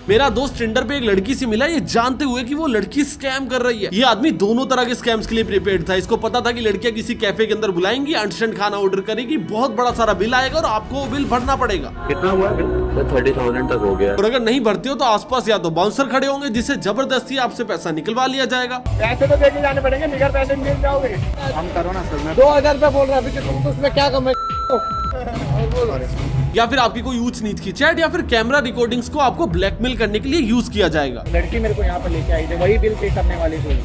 मेरा दोस्त टिंडर पे एक लड़की से मिला, ये जानते हुए कि वो लड़की स्कैम कर रही है। ये आदमी दोनों तरह के स्कैम्स के लिए प्रिपेयर्ड था। इसको पता था कि लड़कियां किसी कैफे के अंदर बुलाएंगी, अंडरस्टैंड खाना ऑर्डर करेगी, बहुत बड़ा सारा बिल आएगा और आपको वो बिल भरना पड़ेगा। कितना हुआ बिल? 30,000 तक हो गया। और अगर नहीं भरते हो तो आसपास या तो बाउंसर खड़े होंगे जिससे जबरदस्ती आपसे पैसा निकलवा लिया जाएगा, पैसे तो देके जाने पड़ेंगे, बिगर पैसे मिल जाओगे। हम करो ना सर, मैं 2000 रुपए बोल रहा हूँ, तुम तो उसमें क्या कम है। या फिर आपकी कोई ऊंच नीच की चैट या फिर कैमरा रिकॉर्डिंग्स को आपको ब्लैकमेल करने के लिए यूज किया जाएगा। लड़की मेरे को यहाँ पर लेके आई थी, वही बिल पे करने वाली थी।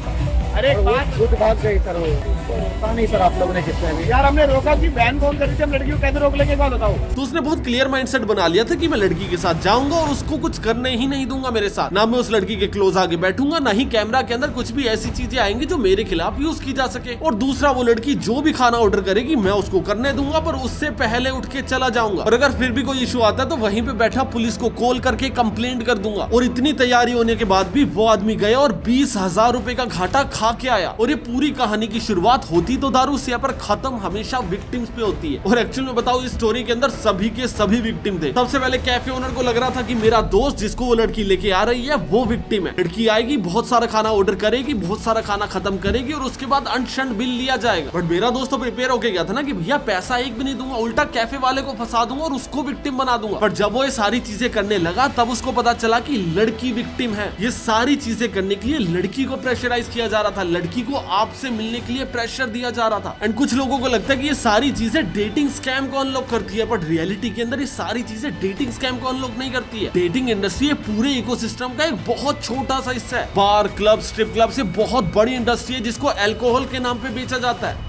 अरे खुद भाग गई सर, वो रोका नहीं सर आप लोगों ने कितने भी। यार हमने रोका कि बहन फोन करी थी, हम लड़की को कैसे रोक लेंगे बात बताओ। तो उसने बहुत क्लियर माइंडसेट बना लिया था कि मैं लड़की के साथ जाऊंगा और उसको कुछ करने ही नहीं दूंगा मेरे साथ। ना मैं उस लड़की के क्लोज आगे बैठूंगा, ना ही कैमरा के अंदर कुछ भी ऐसी चीजें आएंगी जो मेरे खिलाफ यूज की जा सके। और दूसरा, वो लड़की जो भी खाना ऑर्डर करेगी मैं उसको करने दूंगा, पर उससे पहले उठ के चला जाऊंगा। और अगर फिर भी कोई इशू आता है तो वहीं पे बैठा पुलिस को कॉल करके कंप्लेंट कर दूंगा। और इतनी तैयारी होने के बाद भी वो आदमी गया और 20,000 रुपए का घाटा खा के आया। और ये पूरी कहानी की शुरुआत होती तो दारू से, पर खत्म हमेशा विक्टिम्स पे होती है। और एक्चुअल में बताओ, इस स्टोरी के अंदर सभी के सभी विक्टिम थे। सबसे पहले कैफे ओनर को लग रहा था कि मेरा दोस्त जिसको वो लड़की लेके आ रही है वो विक्टिम है। लड़की आएगी, बहुत सारा खाना ऑर्डर करेगी, बहुत सारा खाना खत्म करेगी और उसके बाद अनशन बिल लिया जाएगा। बट मेरा दोस्त तो प्रिपेयर होके गया था ना कि भैया पैसा एक भी नहीं दूंगा, उल्टा कैफे वाले को फंसा दूंगा और उसको विक्टिम बना दूंगा। बट जब वो ये सारी चीजें करने लगा तब उसको पता चला कि लड़की विक्टिम है। ये सारी चीजें करने के लिए लड़की को प्रेशराइज किया जा रहा था, लड़की को आपसे मिलने के लिए प्रेशर दिया जा रहा था। एंड कुछ लोगों को लगता है कि ये सारी चीजें डेटिंग स्कैम को अनलॉक करती है, बट रियलिटी के अंदर ये सारी चीजें डेटिंग स्कैम को अनलॉक नहीं करती है। डेटिंग इंडस्ट्री पूरे इकोसिस्टम का एक बहुत छोटा सा हिस्सा है। बार, क्लब, स्ट्रिप क्लब से बहुत बड़ी इंडस्ट्री है जिसको अल्कोहल के नाम पे बेचा जाता है।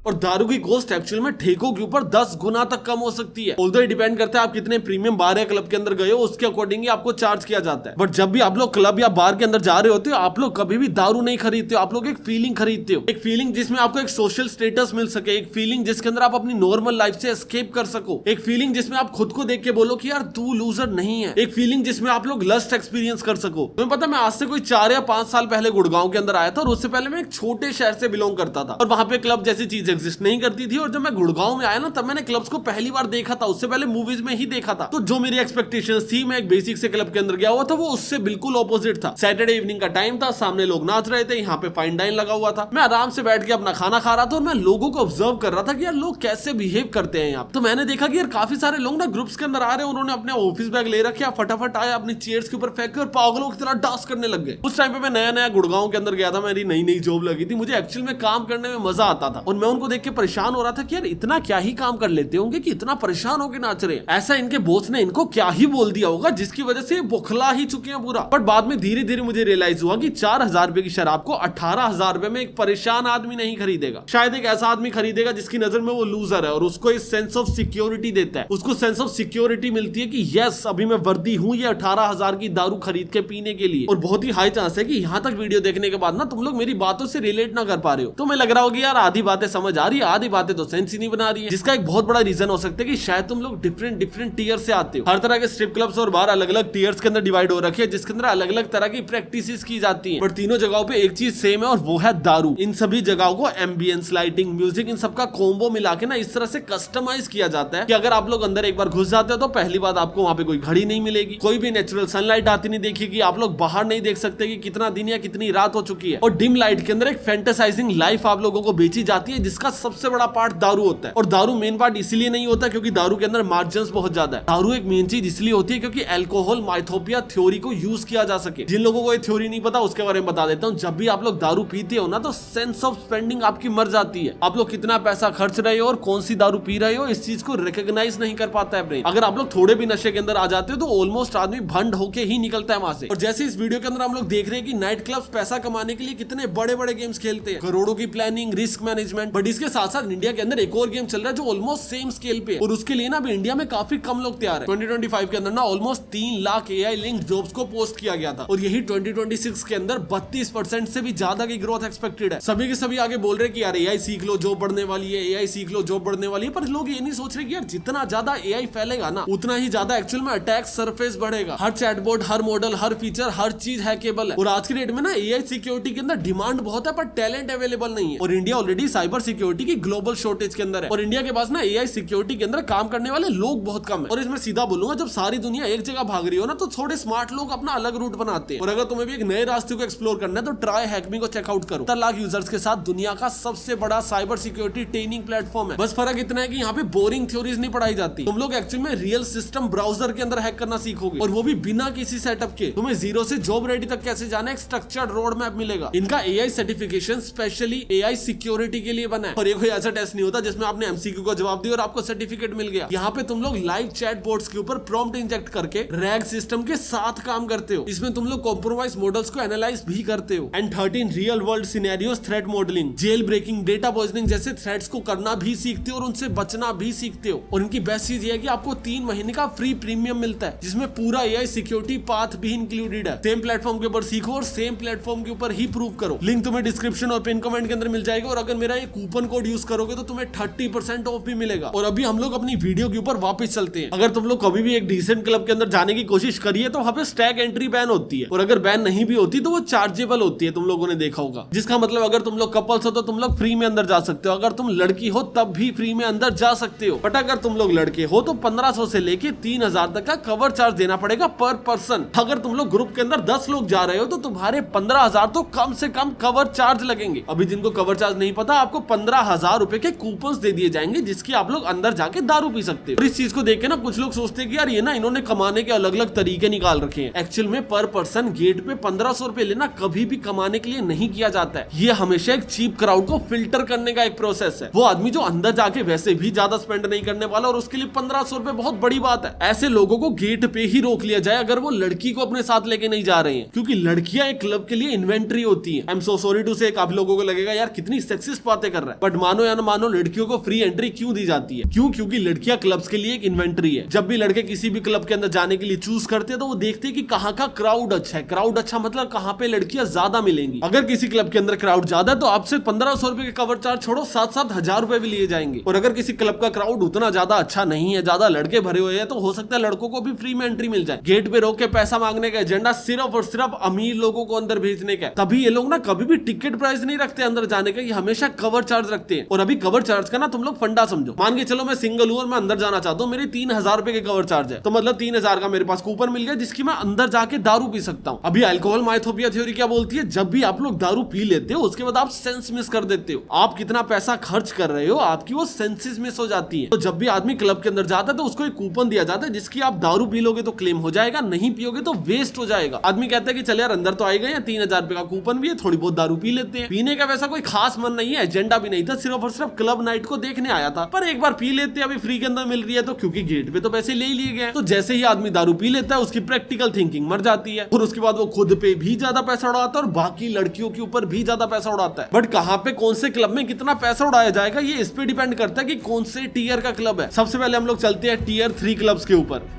और दारू की कॉस्ट एक्चुअल में ठेकों के ऊपर 10 गुना तक कम हो सकती है। ऑल्दो डिपेंड करता है आप कितने प्रीमियम बार या क्लब के अंदर गए हो, उसके अकॉर्डिंग आपको चार्ज किया जाता है। बट जब भी आप लोग क्लब या बार के अंदर जा रहे होते हो, आप लोग कभी भी दारू नहीं खरीदते हो, आप लोग एक फीलिंग खरीदते हो। एक फीलिंग जिसमें आपको एक सोशल स्टेटस मिल सके, एक फीलिंग जिसके अंदर आप अपनी नॉर्मल लाइफ से एस्केप कर सको, एक फीलिंग जिसमें आप खुद को देख के बोलो कि यार तू लूजर नहीं है, एक फीलिंग जिसमें आप लोग लस्ट एक्सपीरियंस कर सको। तुम्हें पता, मैं आज से कोई 4 या 5 साल पहले गुड़गांव के अंदर आया था और उससे पहले मैं एक छोटे शहर से बिलोंग करता था और वहां पे क्लब जैसी चीज एग्जिस्ट नहीं करती थी। और जब मैं गुड़गांव में आया ना, तब मैंने क्लब्स को पहली बार देखा था, उससे पहले मूवीज में ही देखा था। तो जो मेरी एक्सपेक्टेशंस थी, मैं एक बेसिक से क्लब के अंदर गया हुआ था, वो उससे बिल्कुल ऑपोजिट था। सैटरडे इवनिंग का टाइम था, सामने लोग नाच रहे थे, यहाँ पे फाइन डाइन लगा हुआ था। मैं आराम से बैठ के अपना खाना खा रहा था और मैं लोगों को ऑब्जर्व कर रहा था कि यार लोग कैसे बिहेव करते हैं यहाँ। तो मैंने देखा कि यार काफी सारे लोग ना ग्रुप्स के अंदर आ रहे हैं, उन्होंने अपने ऑफिस बैग ले रखे, फटाफट आए, अपनी चेयर्स के ऊपर फेंक के और पागलों की तरह डांस करने लग गए। उस टाइम पे मैं नया नया गुड़गांव के अंदर गया था, मेरी नई नई जॉब लगी थी, मुझे एक्चुअल में काम करने में मजा आता था और मैं उनको देख के परेशान हो रहा था कि यार इतना क्या ही काम कर लेते होंगे कि इतना परेशान होकर नाच रहे हैं। ऐसा इनके बॉस ने इनको क्या ही बोल दिया होगा जिसकी वजह से बुखला ही चुके हैं पूरा। बट बाद में धीरे धीरे मुझे रियलाइज हुआ कि 4,000 रुपए की शराब को 18,000 रुपए में एक परेशान आदमी नहीं खरीदेगा। शायद एक ऐसा आदमी खरीदेगा जिसकी नजर में वो लूजर है और उसको इस सेंस ऑफ सिक्योरिटी देता है, उसको सेंस ऑफ सिक्योरिटी मिलती है कि यस अभी मैं वर्दी हूँ ये 18,000 की दारू खरीद के पीने के लिए। और बहुत ही हाई चांस है कि यहाँ तक वीडियो देखने के बाद ना तुम लोग मेरी बातों से रिलेट ना कर पा रहे हो। तो मैं लग रहा होगी यार आधी बातें समझ आ रही है, आधी बातें तो सेंस ही नहीं बना रही है, जिसका एक बहुत बड़ा रीजन हो सकता है कि शायद तुम लोग डिफरेंट टीयर से आते हो। हर तरह के स्ट्रिप क्लब्स और बार अलग अलग टीयर्स के अंदर डिवाइड हो रखे हैं, जिसके अंदर अलग अलग तरह की प्रैक्टिसेस की जाती हैं, बट तीनों जगहों पे एक चीज सेम है और वो है दारू। इन सभी जगहों को एम्बियंस, लाइटिंग, म्यूजिक, इन सबका कॉम्बो मिला के ना इस तरह से कस्टमाइज किया जाता है कि अगर आप लोग अंदर एक बार घुस जाते हो तो पहली बात आपको वहां पे कोई घड़ी नहीं मिलेगी, कोई भी नेचुरल सनलाइट आती नहीं देखेगी, आप लोग बाहर नहीं देख सकते कि कितना दिन या कितनी रात हो चुकी है। और डिम लाइट के अंदर एक फैंटेसाइजिंग लाइफ आप लोगों को बेची जाती है, जिसका सबसे बड़ा पार्ट दारू होता है। और दारू मेन पार्ट इसलिए नहीं होता क्योंकि दारू के अंदर मार्जिन्स बहुत ज्यादा है। दारू एक मेन चीज इसलिए होती है क्योंकि अल्कोहल माइथोपिया थ्योरी को यूज किया जा सके। जिन लोगों को ये थ्योरी नहीं पता उसके बारे में बता देता हूँ। जब भी आप लोग दारू पीते हो ना तो सेंस ऑफ स्पेंडिंग आपकी मर जाती है। आप लोग कितना पैसा खर्च रहे हो और कौन सी दारू पी रहे हो इस चीज को रिकॉग्नाइज नहीं कर पाता है ब्रेन। अगर आप लोग थोड़े भी नशे के अंदर आ जाते हो तो ऑलमोस्ट आदमी भंड होके ही निकलता है वहां से। और जैसे इस वीडियो के अंदर हम लोग देख रहे हैं कि नाइट क्लब्स पैसा कमाने के लिए कितने बड़े बड़े गेम्स खेलते हैं, करोड़ों की प्लानिंग, रिस्क मैनेजमेंट। बट इसके साथ साथ इंडिया के अंदर एक और गेम चल रहा है जो ऑलमोस्ट सेम स्केल पे है और उसके लिए ना अभी इंडिया में काफी कम लोग तैयार है। 2025 के अंदर ना almost 3 lakh AI linked jobs को पोस्ट किया गया था और यही 2026 के अंदर 32% से भी ज्यादा की ग्रोथ एक्सपेक्टेड है। सभी के सभी आगे बोल रहे कि यार AI सीख लो, जॉब बढ़ने वाली है, AI सीख लो, जॉब बढ़ने वाली है। पर लोग ये नहीं सोच रहे कि यार जितना ज्यादा AI फैलेगा ना उतना ही ज्यादा एक्चुअल में अटैक सरफेस बढ़ेगा। हर चैटबॉट, हर मॉडल, हर फीचर, हर चीज हैकेबल है। और आज की डेट में ना AI सिक्योरिटी के अंदर डिमांड बहुत है पर टैलेंट अवेलेबल नहीं है। और India already cyber security security की ग्लोबल शॉर्टेज के अंदर है और इंडिया के पास ना एआई सिक्योरिटी के अंदर काम करने वाले लोग बहुत कम है। और इसमें सीधा बोलूंगा, जब सारी दुनिया एक जगह भाग रही हो ना, तो थोड़े स्मार्ट लोग अपना अलग रूट बनाते हैं। और अगर तुम्हें भी एक नए रास्ते को एक्सप्लोर करना है तो ट्राई हैकमी को चेकआउट करो। 70 लाख यूजर्स के साथ दुनिया का सबसे बड़ा साइबर सिक्योरिटी ट्रेनिंग प्लेटफॉर्म है। बस फर्क इतना है कि यहाँ पे बोरिंग थ्योरीज नहीं पढ़ाई जाती, तुम लोग एक्चुअली में रियल सिस्टम ब्राउजर के अंदर हैक करना सीखोगे, और वो भी बिना किसी सेटअप के। तुम्हें जीरो से जॉब रेडी तक कैसे जाना, एक स्ट्रक्चर्ड रोड मैप मिलेगा। इनका AI certification specially AI security के लिए बना है, और ये कोई ऐसा टेस्ट नहीं होता जिसमें आपने एमसीक्यू का जवाब दिया और आपको सर्टिफिकेट मिल गया। यहाँ पे तुम लोग लाइव चैट बोर्ड्स के ऊपर प्रॉम्प्ट इंजेक्ट करके रैग सिस्टम के साथ काम करते हो। इसमें तुम लोग कॉम्प्रोमाइज मॉडल्स को एनालाइज भी करते हो। And 13 real world scenarios, threat modelling, jailbreaking, data poisoning जैसे थ्रेट्स को करना भी सीखते हो और उनसे बचना भी सीखते हो। और इनकी बेस्ट चीज ये है कि आपको 3 महीने का फ्री प्रीमियम मिलता है, जिसमें पूरा एआई सिक्योरिटी पाथ भी इंक्लूडेड है। सेम प्लेटफॉर्म के ऊपर सीखो और सेम प्लेटफॉर्म के ऊपर ही प्रूव करो। लिंक तुम्हें डिस्क्रिप्शन और पिन कमेंट के अंदर मिल जाएगा, और अगर मेरा ये कूपन कोड यूज करोगे तो तुम्हें 30% ऑफ भी मिलेगा। और अभी हम लोग अपनी वीडियो के ऊपर वापस चलते हैं। अगर तुम लोग कभी भी एक डिसेंट क्लब के अंदर जाने की कोशिश करिए तो वहां पे स्टैग एंट्री बैन होती है, और अगर बैन नहीं भी होती तो वो चार्जेबल होती है। तुम लोगों ने देखा होगा, जिसका मतलब अगर तुम लोग कपल्स हो तो तुम लोग फ्री में अंदर जा सकते हो, अगर तुम लड़की हो तब भी फ्री में अंदर जा सकते हो। बट अगर तुम लोग लड़के हो तो 1500 से लेके 3000 तक का कवर चार्ज देना पड़ेगा पर पर्सन। अगर तुम लोग ग्रुप के अंदर 10 लोग जा रहे हो तो तुम्हारे 15,000 तो कम से कम कवर चार्ज लगेंगे। अभी जिनको कवर चार्ज नहीं पता, आपको 15,000 रुपए के कूपन दे दिए जाएंगे, जिसकी आप लोग अंदर जाके दारू पी सकते हो। और इस चीज को देख के ना कुछ लोग सोचते हैं कि यार ये ना इन्होंने कमाने के अलग अलग तरीके निकाल रखे हैं। एक्चुअल में पर पर्सन गेट पे 1500 रुपए लेना कभी भी कमाने के लिए नहीं किया जाता है। ये हमेशा एक चीप क्राउड को फिल्टर करने का एक प्रोसेस है। वो आदमी जो अंदर जाके वैसे भी ज्यादा स्पेंड नहीं करने वाला और उसके लिए 1500 रुपए बहुत बड़ी बात है, ऐसे लोगों को गेट पे ही रोक लिया जाए अगर वो लड़की को अपने साथ लेके नहीं जा रहे हैं, क्योंकि लड़कियां एक क्लब के लिए इन्वेंट्री होती है। I am so sorry to say, काफी लोगों को लगेगा यार कितनी सेक्सिस्ट बातें कर रहा है, बट मानो या ना मानो लड़कियों को फ्री एंट्री क्यों दी जाती है? क्यों? क्योंकि लड़कियां क्लब्स के लिए एक इन्वेंट्री है। जब भी लड़के किसी भी क्लब के अंदर जाने के लिए चूज करते हैं तो वो देखते हैं कि कहाँ का क्राउड अच्छा है। क्राउड अच्छा मतलब कहाँ पे लड़कियां ज्यादा मिलेंगी। अगर किसी क्लब के अंदर क्राउड ज्यादा है तो आपसे 1500 रुपए के कवर चार्ज छोड़ो 7-7 हजार रुपए भी लिए जाएंगे। और अगर किसी क्लब का क्राउड उतना ज्यादा अच्छा नहीं है, ज्यादा लड़के भरे हुए हैं, तो हो सकता है लड़कों को भी फ्री में एंट्री मिल जाए। गेट पे रोक के पैसा मांगने का एजेंडा सिर्फ और सिर्फ अमीर लोगों को अंदर भेजने का है। तभी ये लोग ना कभी भी टिकट प्राइस नहीं रखते अंदर जाने का, ये हमेशा कवर चार्ज रखते हैं। और अभी कवर चार्ज का ना तुम लोग फंडा समझो। मान के चलो मैं सिंगल हूं और मैं अंदर जाना चाहता हूँ, मेरे 3000 रुपए के कवर चार्ज है, तो मतलब 3000 का मेरे पास कूपन मिल गया जिसकी मैं अंदर जाके दारू पी सकता हूँ। अभी अल्कोहल माइथोपिया थ्योरी क्या बोलती है? जब भी आप लोग दारू पी लेते हो उसके बाद आप सेंस मिस कर देते हो। आप कितना पैसा खर्च कर रहे हो आपकी वो सेंसेस मिस हो जाती है। तो जब भी आदमी क्लब के अंदर जाता है तो उसको एक कूपन दिया जाता है जिसकी आप दारू पी लोगे तो क्लेम हो जाएगा, नहीं पियोगे तो वेस्ट हो जाएगा। आदमी कहता है कि चल यार अंदर तो आएगा, या 3000 रुपए का कूपन भी है, थोड़ी बहुत दारू पी लेते हैं। पीने का वैसा कोई खास मन नहीं है, एजेंडा भी नहीं था, सिर्फ और सिर्फ क्लब नाइट को देखने आया था, पर एक बार पी लेते हैं, अभी फ्री के अंदर मिल रही है तो, क्योंकि गेट पे तो पैसे ले लिए गए। तो जैसे ही आदमी दारू पी लेता है उसकी प्रैक्टिकल थिंकिंग मर जाती है, और उसके बाद वो खुद पे भी ज्यादा पैसा उड़ाता है और बाकी लड़कियों के ऊपर भी ज्यादा पैसा उड़ाता है। बट कहाँ पे कौन से क्लब में कितना पैसा उड़ाया जाएगा ये इस पे डिपेंड करता है कि कौन से टीयर का क्लब है। सबसे पहले हम लोग चलते हैं टीयर 3 क्लब्स के ऊपर।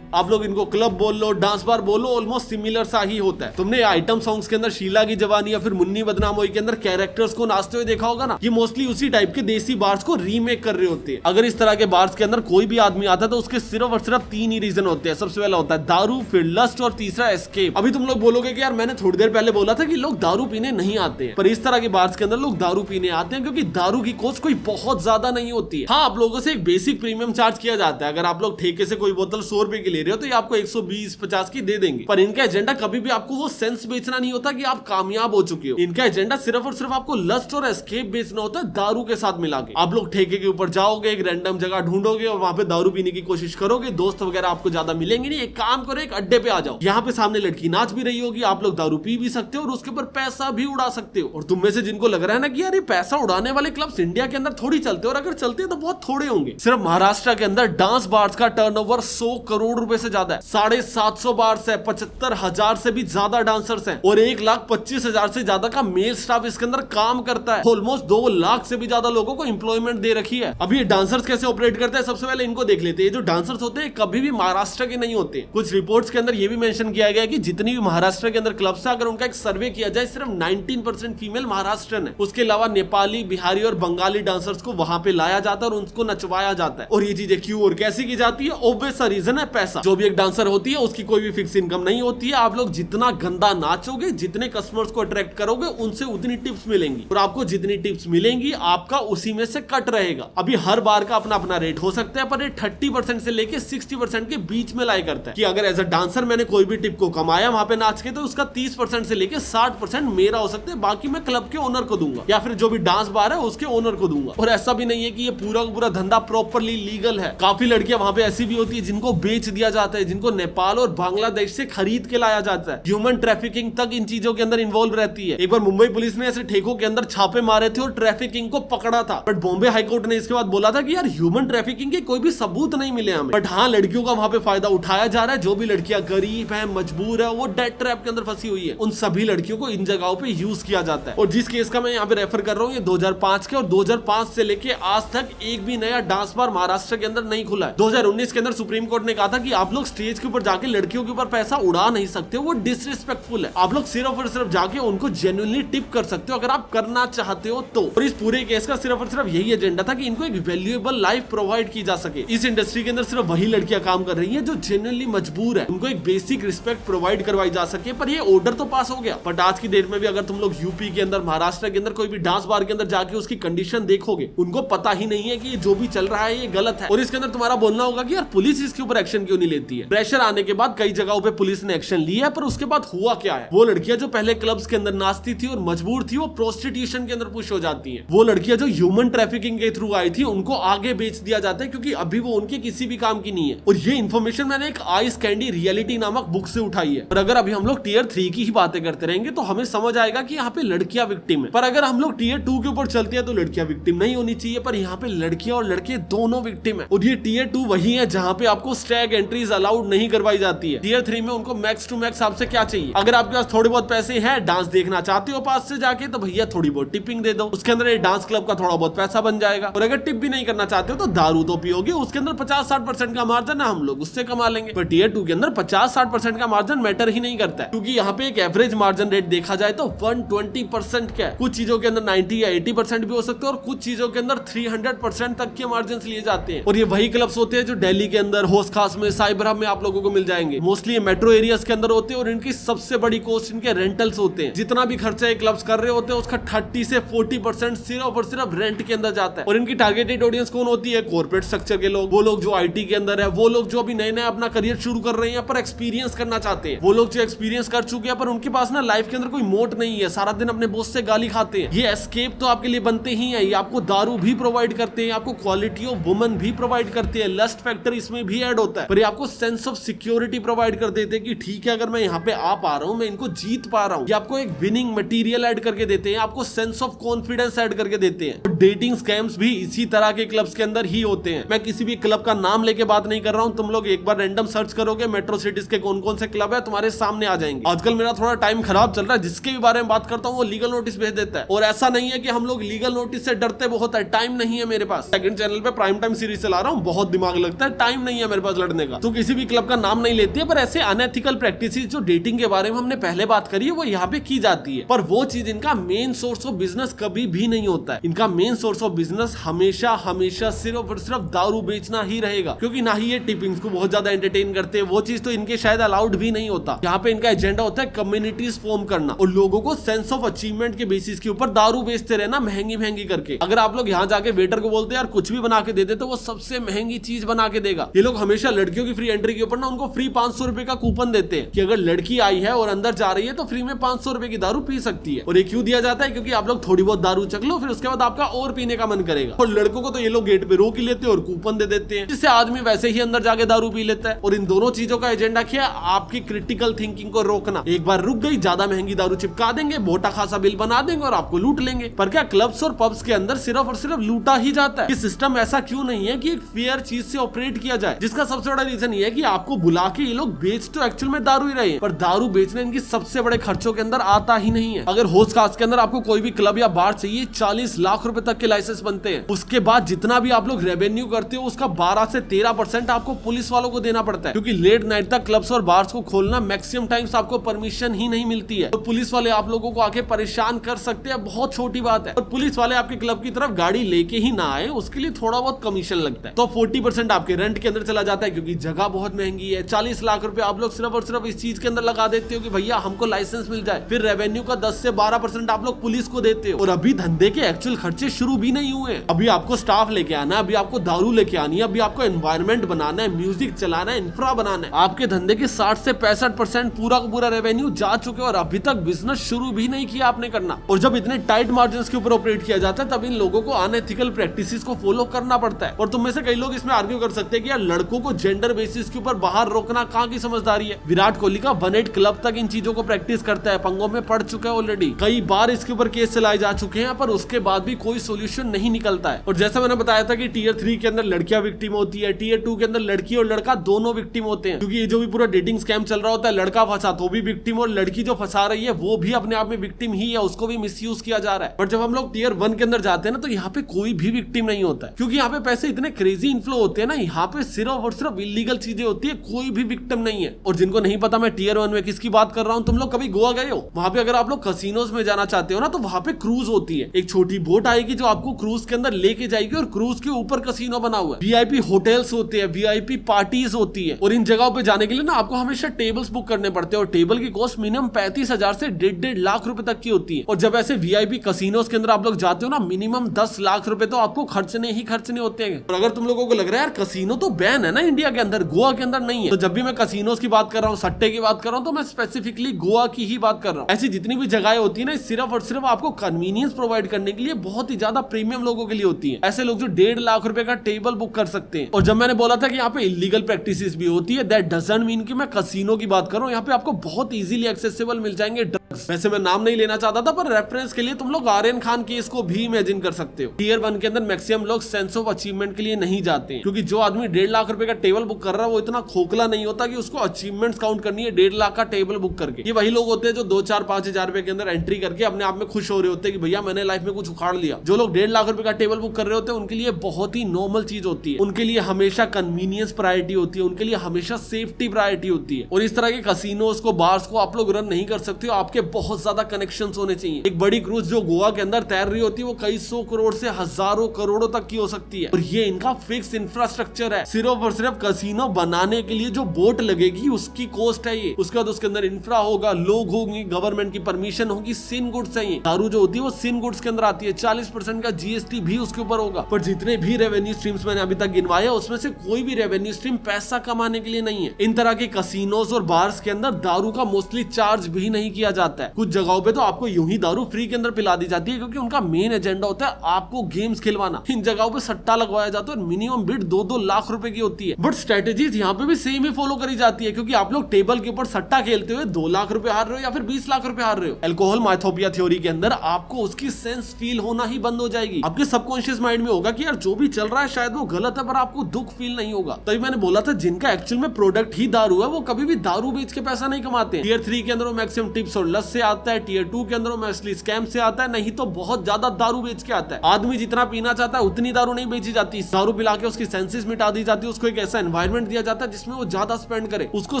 आप लोग इनको क्लब बोल लो, डांस बार बोलो, ऑलमोस्ट सिमिलर सा ही होता है। तुमने आइटम सॉन्ग्स के अंदर शीला की जवानी या फिर मुन्नी बदनाम हुई के अंदर कैरेक्टर्स को नाचते हुए देखा होगा ना, ये मोस्टली उसी टाइप के देसी बार्स को रीमेक कर रहे होते हैं। अगर इस तरह के बार्स के अंदर कोई भी आदमी आता है तो उसके सिर्फ और सिर्फ 3 ही रीजन होते हैं। सबसे पहला होता है दारू, फिर लस्ट और तीसरा एस्केप। अभी तुम लोग बोलोगे कि यार मैंने थोड़ी देर पहले बोला था कि लोग दारू पीने नहीं आते हैं, पर इस तरह के बार्स के अंदर लोग दारू पीने आते हैं क्योंकि दारू की कॉस्ट कोई बहुत ज्यादा नहीं होती है। हाँ, आप लोगों से एक बेसिक प्रीमियम चार्ज किया जाता है। अगर आप लोग ठेके से कोई बोतल 100 रुपए की ले रहे हो तो ये आपको 120-50 की दे देंगे, पर इनका एजेंडा कभी भी आपको वो सेंस बेचना नहीं होता कि आप कामयाब हो चुके हो। इनका एजेंडा सिर्फ और सिर्फ आपको लस्ट और एस्केप बेचना होता है दारू के साथ मिला के। आप लोग ठेके के ऊपर जाओगे, एक रैंडम जगह ढूंढोगे और वहां पे दारू पीने की कोशिश करोगे। दोस्त वगैरह आपको ज्यादा मिलेंगे नहीं। एक काम करो, एक अड्डे पे आ जाओ, यहाँ पे सामने लड़की नाच भी रही होगी, आप लोग दारू पी भी सकते हो और उसके ऊपर पैसा भी उड़ा सकते हो। और तुम में से जिनको लग रहा है ना कि यार ये पैसा उड़ाने वाले क्लब्स इंडिया के अंदर थोड़ी चलते, और अगर चलते तो बहुत थोड़े होंगे। सिर्फ महाराष्ट्र के अंदर डांस बार्स का टर्नओवर 100 करोड़ रुपए से ज्यादा है। 750 बार्स है, 75,000 से भी ज्यादा डांसर्स हैं और 1,25,000 से ज्यादा का मेल स्टाफ इसके अंदर काम करता है। ऑलमोस्ट 2 लाख से भी ज्यादा लोगों को एम्प्लॉयमेंट दे रखी है। अभी ये डांसर्स कैसे ऑपरेट करते हैं, सबसे पहले इनको देख लेते हैं। जो डांसर्स होते हैं कभी भी महाराष्ट्र के नहीं होते। कुछ रिपोर्ट्स के अंदर ये भी मेंशन किया गया है कि जितनी भी महाराष्ट्र के अंदर क्लब्स है, अगर उनका एक सर्वे किया जाए, सिर्फ 19% फीमेल महाराष्ट्रन है। उसके अलावा नेपाली, बिहारी और बंगाली डांसर्स को वहां पे लाया जाता है और उनको नचवाया जाता है। और ये चीजें क्यों और कैसे की जाती है? ऑब्वियस रीजन है पैसा। पैसा। जो भी एक डांसर होती है उसकी कोई भी फिक्स इनकम नहीं होती है। आप लोग जितना गंदा नाचोगे, जितने कस्टमर्स को अट्रैक्ट करोगे, उनसे उतनी टिप्स मिलेंगी और आपको जितनी टिप्स मिलेंगी आपका उसी में से कट रहेगा। अभी हर बार का अपना अपना रेट हो सकता है, पर ये 30% से लेके 60% के बीच में लाई करता है कि अगर एज अ डांसर मैंने कोई भी टिप को कमाया वहां पे नाच के, तो उसका 30% से लेके 60% मेरा हो सकता है, बाकी मैं क्लब के ओनर को दूंगा या फिर जो भी डांस बार है उसके ओनर को दूंगा। और ऐसा भी नहीं है कि ये पूरा का पूरा धंधा प्रॉपरली लीगल है। काफी लड़कियां वहां पे ऐसी भी होती है जिनको बेच दिया जाता है, जिनको नेपाल और बांग्लादेश से खरीद के लाया जाता है। ह्यूमन ट्रैफिकिंग तक इन चीजों के अंदर इन्वॉल्व रहती है। एक बार मुंबई पुलिस ने ऐसे ठेकों के अंदर छापे मारे थे और ट्रैफिकिंग को पकड़ा था, बट बॉम्बे हाईकोर्ट ने इसके बाद बोला था कि यार ह्यूमन ट्रैफिकिंग के कोई भी सबूत नहीं मिले हमें, बट हाँ लड़कियों का वहां पे फायदा उठाया जा रहा है। जो भी लड़कियां गरीब है, मजबूर है, वो डेट ट्रैप के अंदर फंसी हुई है, उन सभी लड़कियों को इन जगहों पे यूज किया जाता है। और जिस केस का मैं यहाँ पे रेफर कर रहा हूँ ये 2005 के, और 2005 से लेके आज तक एक भी नया डांस बार महाराष्ट्र के अंदर नहीं खुला है। 2019 के अंदर सुप्रीम कोर्ट ने कहा था कि आप लोग स्टेज के ऊपर जाके लड़कियों के ऊपर पैसा उड़ा नहीं सकते, वो डिसरिस्पेक्टफुल है। आप लोग सिर्फ और सिर्फ जाके उनको जेन्युइनली टिप कर सकते हो अगर आप करना चाहते हो तो। और इस पूरे केस का सिर्फ और सिर्फ यही एजेंडा था कि इनको एक वैल्यूएबल लाइफ प्रोवाइड की जा सके। इस इंडस्ट्री के अंदर सिर्फ वही लड़कियां काम कर रही हैं जो जेन्युइनली मजबूर है, उनको एक बेसिक रिस्पेक्ट प्रोवाइड करवाई जा सके। पर ये ऑर्डर तो पास हो गया, बट आज की डेट में भी अगर तुम लोग यूपी के अंदर, महाराष्ट्र के अंदर कोई भी डांस बार के अंदर जाके उसकी कंडीशन देखोगे, उनको पता ही नहीं है कि जो भी चल रहा है ये गलत है। और इसके अंदर तुम्हारा बोलना होगा कि यार पुलिस इसके ऊपर एक्शन क्यों नहीं लेती है। प्रेशर आने के बाद कई जगहों पे पुलिस ने एक्शन लिया है, पर उसके बाद हुआ क्या है, वो लड़कियां जो पहले क्लब्स के अंदर नाचती थी और मजबूर थी, वो प्रोस्टिट्यूशन के अंदर पुश हो जाती है। वो लड़कियां जो ह्यूमन ट्रैफिकिंग के थ्रू आई थी उनको आगे बेच दिया जाता है, क्योंकि अभी वो उनके किसी भी काम की नहीं है। और ये इन्फॉर्मेशन मैंने एक आइस कैंडी रियलिटी नामक बुक से उठाई है। और अगर अभी हम लोग टियर 3 की ही बातें करते रहेंगे तो हमें समझ आएगा कि यहाँ पे लड़कियां विक्टिम है, पर अगर हम लोग टियर 2 के ऊपर चलते हैं तो लड़कियां विक्टिम नहीं होनी चाहिए, पर यहाँ पे लड़कियां और लड़के दोनों विक्टिम है। और ये टियर 2 वही है जहाँ पे आपको स्टैग एंट्रीज अलाउड नहीं करवाई जाती है। टियर 3 में उनको मैक्स टू मैक्स आपसे क्या चाहिए, अगर आपके पास थोड़े बहुत पैसे हैं, डांस देखना चाहते हो पास से जाके, तो भैया थोड़ी बहुत टिपिंग दे दो, उसके अंदर डांस क्लब का थोड़ा बहुत पैसा बन जाएगा। और अगर टिप भी नहीं करना चाहते हो तो दारू तो पियोगे, उसके अंदर 50-60% का मार्जिन है, हम लोग उससे कमा लेंगे। पर टियर 2 के अंदर 50-60% का मार्जिन मैटर ही नहीं करता है, क्योंकि यहाँ पे एक एवरेज मार्जिन रेट देखा जाए तो 120% का है। कुछ चीजों के अंदर 90 या 80% भी हो सकते हैं, और कुछ चीजों के अंदर 300% तक के मार्जिन लिए जाते हैं। और ये वही क्लब्स होते हैं जो दिल्ली के अंदर, होश खास में, साइबर हब में आप लोगों को मिल जाएंगे। मोस्टली ये मेट्रो एरियाज के अंदर होते हैं, और इनकी सबसे बड़ी कॉस्ट इनके रेंटल्स होते हैं। जितना भी खर्चा क्लब्स कर रहे होते हैं उसका 30 से 40% सिर्फ और सिर्फ रेंट के अंदर जाता है। और इनकी टारगेटेड ऑडियंस कौन होती है, कॉर्पोरेट स्ट्रक्चर के लोग, वो लोग जो आईटी के अंदर है, वो लोग जो अभी नए नए अपना करियर शुरू कर रहे हैं पर एक्सपीरियंस करना चाहते हैं, वो लोग जो एक्सपीरियंस कर चुके हैं पर उनके पास ना लाइफ के अंदर कोई मोट नहीं है, सारा दिन अपने बॉस से गाली खाते हैं। ये एस्केप तो आपके लिए बनते ही है। ये आपको दारू भी प्रोवाइड करते हैं, आपको क्वालिटी ऑफ वुमन भी प्रोवाइड करते हैं, लस्ट फैक्टर इसमें भी ऐड होता है, पर ये आपको सेंस ऑफ सिक्योरिटी प्रोवाइड कर देते हैं कि ठीक है अगर मैं यहाँ पे आ पा रहा हूँ, मैं इनको जीत पा रहा हूँ। ये आपको एक विनिंग मटेरियल ऐड करके देते हैं, आपको सेंस ऑफ कॉन्फिडेंस ऐड करके देते हैं। डेटिंग स्कैम्स भी इसी तरह के क्लब्स के अंदर ही होते हैं। मैं किसी भी क्लब का नाम लेके बात नहीं कर रहा हूँ, तुम लोग एक बार रैंडम सर्च करोगे मेट्रो सिटीज के कौन कौन से क्लब है, तुम्हारे सामने आ जाएंगे। आजकल मेरा थोड़ा टाइम खराब चल रहा है, जिसके भी बारे में बात करता हूँ वो लीगल नोटिस भेज देता है। और ऐसा नहीं है कि हम लोग लीगल नोटिस से डरते बहुत है, टाइम नहीं है मेरे पास। सेकंड चैनल पे प्राइम टाइम सीरीज चला रहा हूँ, बहुत दिमाग लगता है, टाइम नहीं है मेरे पास लड़ने का, तो किसी भी क्लब का नाम नहीं लेती है। पर ऐसे अनएथिकल प्रैक्टिसेस जो डेटिंग के बारे में हमने पहले बात करी है वो यहाँ पे की जाती है, पर वो चीज इनका मेन सोर्स ऑफ बिजनेस कभी भी नहीं होता है। इनका मेन सोर्स ऑफ बिजनेस हमेशा हमेशा सिर्फ और सिर्फ दारू बेचना ही रहेगा, क्योंकि ना ही ये टिपिंग्स को बहुत ज्यादा एंटरटेन करते हैं, वो चीज तो इनके शायद अलाउड भी नहीं होता। यहाँ पे इनका एजेंडा होता है कम्युनिटीज फॉर्म करना और लोगों को सेंस ऑफ अचीवमेंट के बेसिस के ऊपर दारू बेचते रहना महंगी महंगी करके। अगर आप लोग यहाँ जाके वेटर को बोलते हैं यार कुछ भी बना के दे दे, तो वो सबसे महंगी चीज बना के देगा। ये लोग हमेशा लड़कियों की फ्री एंट्री के ऊपर ना उनको फ्री 500 रुपए का कूपन देते हैं कि अगर लड़की आई है और अंदर जा रही है तो फ्री में 500 रुपए की दारू पी सकती है। और ये क्यों दिया जाता है, क्योंकि आप लोग थोड़ी बहुत दारू चख लो, फिर उसके बाद आपका और पीने का मन करेगा। और लड़कों को तो ये लोग गेट पे रोक ही लेते हैं और कूपन दे देते हैं, जिससे आदमी वैसे ही अंदर जाके दारू पी लेता है। और इन दोनों चीजों का एजेंडा क्या है, आपकी क्रिटिकल थिंकिंग को रोकना। एक बार रुक गई, ज्यादा महंगी दारू चिपका देंगे, मोटा खासा बिल बना देंगे और आपको लूट लेंगे। पर क्या क्लब्स और पब्स के अंदर सिर्फ और सिर्फ लूटा ही जाता है? ये सिस्टम ऐसा क्यों नहीं है कि एक फेयर चीज से ऑपरेट किया जाए? जिसका सबसे बड़ा रीजन ये है कि आपको बुला के ये लोग बेच तो एक्चुअल में दारू ही रहे हैं, पर दारू बेचने इनकी सबसे बड़े खर्चों के अंदर आता ही नहीं है। अगर होश खास के अंदर आपको कोई भी क्लब या बार चाहिए, 40 लाख रुपए तक के लाइसेंस बनते हैं। उसके बाद जितना भी आप लोग रेवेन्यू करते हो उसका 12 से 13% आपको पुलिस वालों को देना पड़ता है, क्योंकि लेट नाइट तक क्लब्स और बार्स को खोलना मैक्सिमम टाइम्स आपको परमिशन ही नहीं मिलती है। तो पुलिस वाले आप लोगों को आके परेशान कर सकते हैं, बहुत छोटी बात है। और पुलिस वाले आपके क्लब की तरफ गाड़ी लेके ही ना आए, उसके लिए थोड़ा बहुत कमीशन लगता है। तो 40% आपके रेंट के अंदर चला जाता है, क्योंकि जगह बहुत महंगी है, 40 लाख रुपए आप लोग सिर्फ और सिर्फ इस चीज के अंदर लगा देते हो कि भैया हमको लाइसेंस मिल जाए, फिर रेवेन्यू का 10 से 12% आप लोग पुलिस को देते हो, और अभी धंधे के एक्चुअल खर्चे शुरू भी नहीं हुए। अभी आपको स्टाफ लेके आना है, अभी आपको दारू लेके आनी है, अभी आपको एनवायरमेंट बनाना है, म्यूजिक चलाना है, इंफ्रा बनाना है। आपके धंधे के 60 से 65% पूरा का पूरा रेवेन्यू जा चुके और अभी तक बिजनेस शुरू भी नहीं किया आपने करना। और जब इतने टाइट मार्जिन के ऊपर ऑपरेट किया जाता है तब इन लोगों को अनएथिकल प्रैक्टिसेस को फॉलो करना पड़ता है। और तुम में से कई लोग इसमें आर्ग्यू कर सकते हैं कि यार लड़कों को जेंडर बेसिस के ऊपर बाहर रोकना कहाँ की समझदारी है। विराट कोहली का 1-8 क्लब तक इन चीजों को प्रैक्टिस करता है, पंगों में पड़ चुका है ऑलरेडी, कई बार इसके ऊपर केस चलाए जा चुके हैं, पर उसके बाद भी कोई सोल्यूशन नहीं निकलता है। और जैसा मैंने बताया था कि टियर 3 के अंदर लड़कियां विक्टिम होती है, टियर 2 के अंदर लड़की और लड़का दोनों विक्टिम होते हैं, क्योंकि ये जो भी पूरा डेटिंग स्कैम चल रहा होता है, लड़का फंसा तो भी विक्टिम और लड़की जो फंसा रही है वो भी अपने आप में विक्टिम ही है, उसको भी मिसयूज किया जा रहा है। और जब हम लोग टियर 1 के अंदर जाते हैं ना तो यहाँ पे कोई भी विक्टिम नहीं होता है, क्योंकि यहाँ पे पैसे इतने क्रेजी इनफ्लो होते हैं ना, यहाँ पे सिर्फ और सिर्फ इलीगल चीजें होती है, कोई भी विक्टिम नहीं है। और जिनको नहीं पता मैं टियर 1 में किसकी बात कर रहा हूँ, तुम लोग कभी गोवा गए हो? वहां पे अगर आप लोग कसिनोज में जाना चाहते हो ना तो वहां पे क्रूज होती है, एक छोटी बोट आएगी जो आपको क्रूज के अंदर लेके जाएगी और क्रूज के ऊपर कसिनो बना हुआ है, वीआईपी होटल्स होते हैं, वीआईपी पार्टीज होती है। और इन जगहों पे जाने के लिए ना आपको हमेशा टेबल्स बुक करने पड़ते हैं और टेबल की कॉस्ट मिनिमम 35,000 से 1.5 लाख रुपए तक की होती है। और जब ऐसे वीआईपी कसिनोज के अंदर आप लोग जाते हो ना मिनिमम 10 लाख रुपए तो आपको खर्चने ही खर्चने होते हैं। और अगर तुम लोगों को लग रहा है यार कसिनो तो बैन है ना इंडिया के अंदर, गोवा के अंदर नहीं है, तो जब भी मैं कसिनोज की बात कर रहा हूँ, सट्टे की बात कर रहा हूँ, तो मैं स्पेसिफिकली गोवा की ही बात कर रहा हूँ। ऐसी जितनी भी जगहें होती है ना सिर्फ और सिर्फ आपको कन्वीनियंस प्रोवाइड करने के लिए बहुत ही ज्यादा प्रीमियम लोगों के लिए होती है, ऐसे लोग जो 1.5 लाख रुपए का टेबल बुक कर सकते हैं। और जब मैंने बोला था कि यहाँ पे इलीगल प्रैक्टिसेस भी होती है, दैट डजंट मीन कि मैं कसिनो की बात कर रहा हूँ। यहाँ पे आपको बहुत इजीली एक्सेसिबल मिल जाएंगे ड्रग्स। वैसे मैं नाम नहीं लेना चाहता था, पर रेफरेंस के लिए तुम लोग आर्यन खान केस को भी इमेजिन कर सकते हो। टियर 1 के अंदर मैक्सिमम लोग सेंस ऑफ अचीवमेंट के लिए नहीं जाते हैं, क्योंकि जो आदमी 1.5 लाख रुपए का टेबल बुक कर रहा है वो इतना खोखला नहीं होता कि उसको अचीवमेंट्स काउंट करनी है 1.5 लाख का टेबल बुक करके। ये वही लोग होते हैं जो 2-4-5 हजार रुपए के अंदर एंट्री करके अपने आप में खुश हो रहे होते हैं कि भैया मैंने लाइफ में कुछ उखाड़ लिया। जो लोग 1.5 लाख रुपए का टेबल बुक कर रहे होते हैं उनके लिए बहुत ही नॉर्मल चीज होती है, उनके लिए हमेशा कन्वीनियंस प्रायोरिटी होती है, उनके लिए हमेशा सेफ्टी प्रायोरिटी होती है। और इस तरह के कसिनोज को, बार्स को आप लोग रन नहीं कर सकते हो, आपके बहुत ज्यादा कनेक्शंस होने चाहिए। एक बड़ी क्रूज जो गोवा के अंदर तैर रही होती है वो कई 100 करोड़ से हजारों करोड़ों तक की हो सकती है, और ये इनका फिक्स इंफ्रास्ट्रक्चर है। सिर्फ और सिर्फ कसिनो बनाने के लिए जो बोट लगेगी उसकी कॉस्ट है ये, उसके बाद उसके अंदर इंफ्रा होगा, लोग होंगे, गवर्नमेंट की परमिशन होगी, सिन गुड्स है ये। दारू जो होती है वो सिन गुड्स के अंदर आती है, 40% का जीएसटी भी उसके ऊपर होगा। पर जितने भी रेवेन्यू स्ट्रीम्स मैंने अभी तक गिनवाए उसमें से कोई भी रेवेन्यू स्ट्रीम पैसा कमाने के लिए नहीं है। इन तरह के कसिनोज और बार्स के अंदर दारू का मोस्टली चार्ज भी नहीं किया जाता है। कुछ जगहों पे तो आपको यूं ही दारू फ्री के अंदर पिला दी जाती है, क्योंकि उनका मेन एजेंडा होता है आपको गेम्स खिलवाना। इन जगहों पे सट्टा लगवाया जाता है और मिनिमम बिड 2-2 लाख रुपए की होती है। बट स्ट्रेटेजीज यहाँ पे भी सेम ही फॉलो करी जाती है, क्योंकि आप लोग टेबल के ऊपर सट्टा खेलते हुए 2 लाख रुपए हार रहे हो या फिर 20 लाख रुपए हार रहे हो। अल्कोहल माइथोपिया थ्योरी के अंदर आपको उसकी सेंस फील होना ही बंद हो जाएगी। आपके सबकॉन्शियस माइंड में होगा कि यार जो भी चल रहा है शायद वो गलत है, पर आपको दुख फील नहीं होगा। तभी मैंने बोला था जिनका एक्चुअल में प्रोडक्ट ही दारू है वो कभी भी दारू बेच के पैसा नहीं कमाते। टियर 3 के अंदर वो मैक्सिमम टिप्स और लस से आता है, टियर 2 के अंदर वो मैक्सिमम स्कैम से आता है, नहीं तो बहुत ज्यादा दारू बेच के आता है। आदमी जितना पीना चाहता है उतनी दारू नहीं बेची जाती, दारू पिला के उसकी सेंसेस मिटा दी जाती है, उसको एक ऐसा एनवायरनमेंट दिया जाता है जिसमें वो ज्यादा स्पेंड करे, उसको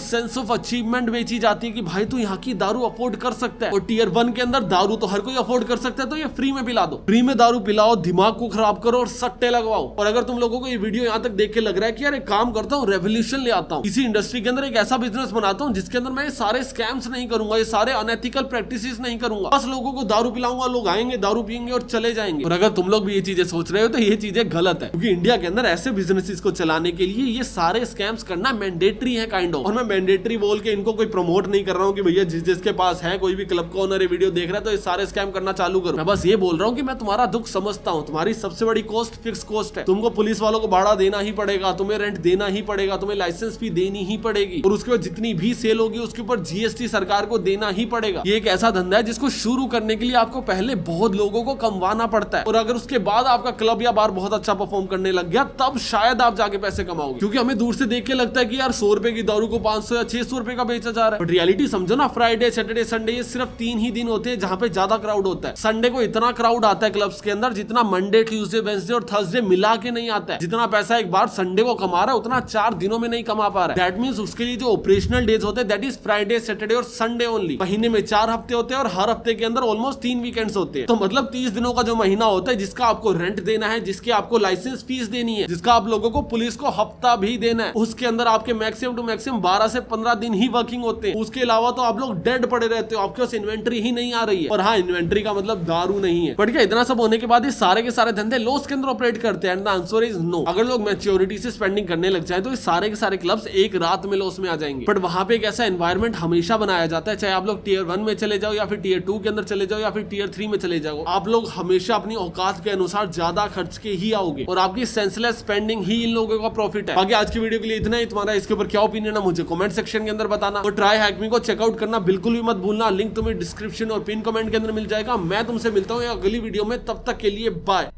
सेंस ऑफ अचीवमेंट बेची जाती है कि भाई तू यहाँ की दारू अफोर्ड कर सकता है। और टियर 1 के अंदर दारू तो हर कोई अफोर्ड कर सकता है, तो ये फ्री में पिला दो, फ्री में दारू पिलाओ, दिमाग को खराब करो और सट्टे लगवाओ। और अगर तुम लोगों को ये वीडियो यहाँ तक देख के लग रहा है कि यार एक काम करता हूँ, रेवोल्यूशन ले आता हूँ, इसी इंडस्ट्री के अंदर एक ऐसा बिजनेस बनाता हूँ जिसके अंदर मैं ये सारे स्कैम्स नहीं करूंगा, ये सारे अनएथिकल प्रैक्टिसेस नहीं करूंगा, बस लोगों को दारू पिलाऊंगा, लोग आएंगे दारू पियेंगे और चले जाएंगे। और अगर तुम लोग भी ये चीजें सोच रहे हो तो ये चीजें गलत है, क्योंकि इंडिया के अंदर ऐसे बिजनेसेस को चलाने के लिए ये सारे स्कैम्स करना मैंडेटरी है काइंड ऑफ। और मैं मैंडेटरी बोल के इनको कोई प्रमोट नहीं कर रहा हूँ कि भैया जिसके पास है, कोई भी क्लब का ओनर ये वीडियो देख रहा है तो ये सारे स्कैम करना चालू करो। मैं बस ये बोल रहा हूँ कि मैं तुम्हारा दुख समझता हूँ, तुम्हारी सबसे बड़ी कॉस्ट फिक्स कॉस्ट है, तुमको पुलिस वालों को भाड़ा देना ही पड़ेगा, तुम्हें रेंट देना ही पड़ेगा, तुम्हें लाइसेंस फी देनी ही पड़ेगी, और उसके बाद जितनी भी सेल होगी उसके ऊपर जीएसटी सरकार को देना ही पड़ेगा। ये एक ऐसा धंधा है जिसको शुरू करने के लिए आपको पहले बहुत लोगों को कमवाना पड़ता है, और अगर उसके बाद आपका क्लब या बार बहुत अच्छा परफॉर्म करने लग गया तब शायद आप जाके पैसे कमाओगे। क्योंकि हमें दूर से देख के लगता है कि यार 100 रुपए की दारू को 500 या 600 रुपए का बेचा जा रहा है, बट रियलिटी समझो ना, फ्राइडे सैटरडे संडे ये सिर्फ 3 ही दिन होते हैं जहां पे ज्यादा क्राउड होता है। संडे को इतना क्राउड आता है क्लब्स के अंदर जितना मंडे ट्यूसडे वेडनेसडे और थर्सडे मिला के नहीं आता है। जितना पैसा एक बार संडे को कमा रहा है उतना 4 दिनों में नहीं कमा पा रहा है। दैट मींस उसके लिए जो ऑपरेशनल डेज होते हैं दैट इज फ्राइडे सैटरडे और संडे ओनली। महीने में 4 हफ्ते होते हैं और हर हफ्ते के अंदर ऑलमोस्ट 3 वीकेंड्स होते हैं। तो मतलब 30 दिनों का जो महीना होता है जिसका आपको रेंट देना है, जिसके आपको लाइसेंस फीस देनी है, जिसका आप लोगों को पुलिस को हफ्ता भी देना है, उसके अंदर आपके मैक्सिमम टू मैक्सिमम 12 से 15 दिन ही वर्किंग होते हैं। उसके अलावा तो आप लोग डेड पड़े रहते हो, आपके पास इन्वेंट्री ही नहीं आ रही है। और हाँ, इन्वेंट्री का मतलब दारू नहीं है। बट क्या इतना सब होने के बाद ये सारे के सारे धंधे लॉस के अंदर ऑपरेट करते हैं? And the answer is no. अगर लोग मैच्योरिटी से स्पेंडिंग करने लग जाए तो ये सारे के सारे क्लब्स एक रात में लॉस में आ जाएंगे। बट वहां पे एक ऐसा एनवायरमेंट हमेशा बनाया जाता है, चाहे आप लोग टियर 1 में चले जाओ या फिर टियर 2 के अंदर चले जाओ या फिर टियर 3 में चले जाओ, आप लोग हमेशा अपनी औकात के अनुसार ज्यादा खर्च के ही आओगे और आपकी सेंसलेस स्पेंडिंग ही इन लोगों का प्रॉफिट है। बाकी आज की वीडियो के लिए इतना ही। तुम्हारा इसके ऊपर क्या ओपिनियन है मुझे कमेंट सेक्शन के अंदर बताना। और ट्राई हैकमी को चेकआउट करना बिल्कुल भी मत भूलना। लिंक तुम्हें डिस्क्रिप्शन और पिन कमेंट के अंदर मिल जाएगा। मैं तुमसे मिलता हूँ अगली वीडियो में, तब तक के लिए बाय।